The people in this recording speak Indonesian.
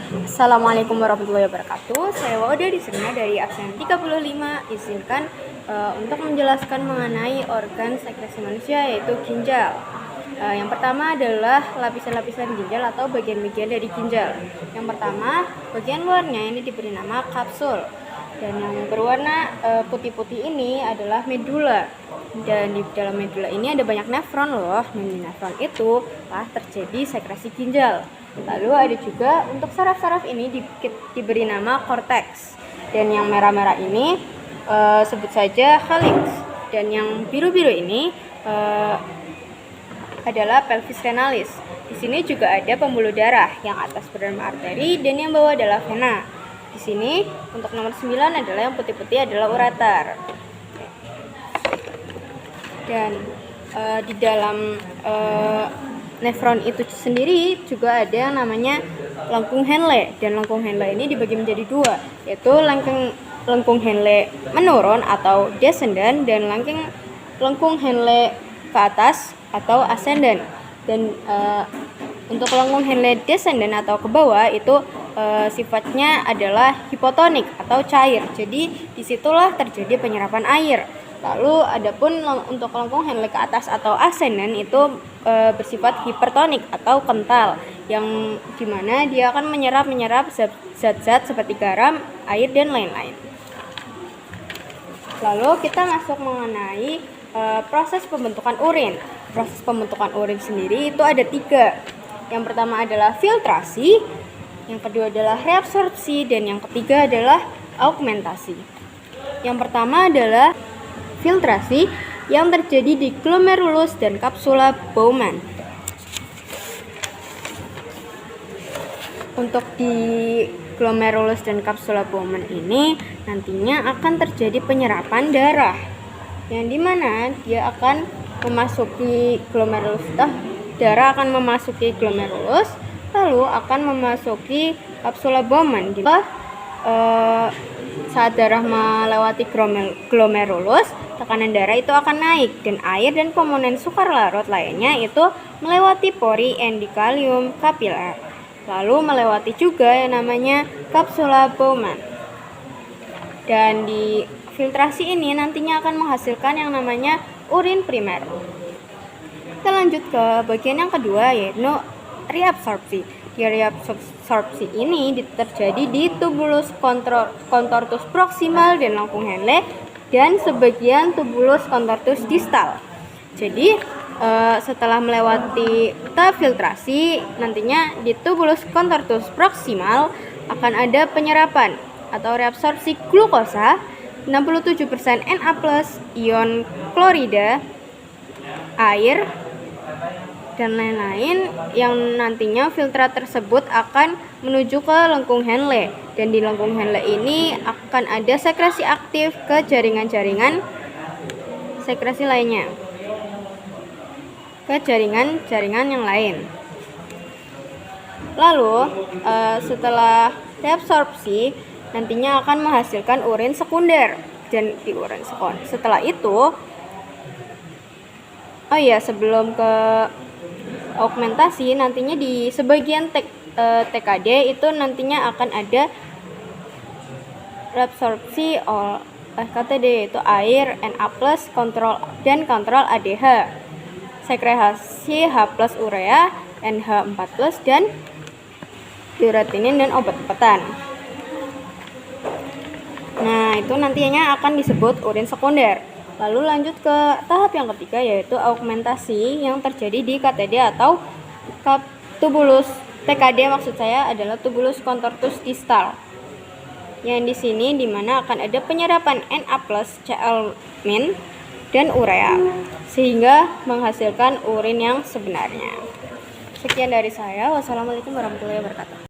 Assalamualaikum warahmatullahi wabarakatuh. Saya Wauda di sini dari absen 35. Izinkan untuk menjelaskan mengenai organ sekresi manusia, yaitu ginjal. Yang pertama adalah lapisan-lapisan ginjal atau bagian-bagian dari ginjal. Yang pertama, bagian luarnya ini diberi nama kapsul. Dan yang berwarna putih-putih ini adalah medula. Dan di dalam medula ini ada banyak nefron loh. Dan di nefron itu lah terjadi sekresi ginjal. Lalu ada juga untuk saraf-saraf ini diberi nama korteks. Dan yang merah-merah ini sebut saja helix. Dan yang biru-biru ini adalah pelvis renalis. Di sini juga ada pembuluh darah, yang atas bernama arteri dan yang bawah adalah vena. Di sini untuk nomor 9 adalah yang putih-putih adalah ureter. Dan di dalam nefron itu sendiri juga ada yang namanya lengkung Henle. Dan lengkung Henle ini dibagi menjadi dua, yaitu lengkung Henle menurun atau descendant dan lengkung Henle ke atas atau ascendant. Dan untuk lengkung Henle descendant atau ke bawah itu sifatnya adalah hipotonik atau cair. Jadi disitulah terjadi penyerapan air. Lalu adapun untuk lengkung Henle ke atas atau ascendant itu bersifat hipertonik atau kental, yang dimana dia akan menyerap zat-zat seperti garam, air dan lain-lain. Lalu kita masuk mengenai proses pembentukan urin. Proses pembentukan urin sendiri itu ada 3. Yang pertama adalah filtrasi, yang kedua adalah reabsorpsi, dan yang ketiga adalah augmentasi. Yang pertama adalah filtrasi yang terjadi di glomerulus dan kapsula Bowman. Untuk di glomerulus dan kapsula Bowman ini nantinya akan terjadi penyerapan darah, yang dimana dia akan memasuki glomerulus. Darah akan memasuki glomerulus, lalu akan memasuki kapsula Bowman. Saat darah melewati glomerulus, tekanan darah itu akan naik, dan air dan komponen sukar larut lainnya itu melewati pori endikalium kapiler, lalu melewati juga yang namanya kapsula Bowman. Dan di filtrasi ini nantinya akan menghasilkan yang namanya urin primer. Kita lanjut ke bagian yang kedua, yaitu reabsorpsi. Di reabsorpsi ini terjadi di tubulus contortus proximal dan lengkung Henle dan sebagian tubulus contortus distal. Jadi setelah melewati tahap filtrasi, nantinya di tubulus contortus proximal akan ada penyerapan atau reabsorpsi glukosa 67% Na+, ion klorida, air, dan lain-lain, yang nantinya filtrat tersebut akan menuju ke lengkung Henle. Dan di lengkung Henle ini akan ada sekresi aktif ke jaringan-jaringan sekresi lainnya, ke jaringan-jaringan yang lain. Lalu setelah reabsorpsi nantinya akan menghasilkan urin sekunder. Dan di urin sekunder setelah itu, sebelum ke augmentasi, nantinya di sebagian TKD itu nantinya akan ada reabsorpsi KTD, yaitu air, Na+, kontrol ADH, sekresi H+ urea, NH4+, dan uretinin dan obat-obatan. Nah, itu nantinya akan disebut urin sekunder. Lalu lanjut ke tahap yang ketiga, yaitu augmentasi yang terjadi di KTD atau tubulus. TKD maksud saya adalah tubulus contortus distal. Yang di sini dimana akan ada penyerapan Na+, Cl- dan urea, sehingga menghasilkan urin yang sebenarnya. Sekian dari saya. Wassalamualaikum warahmatullahi wabarakatuh.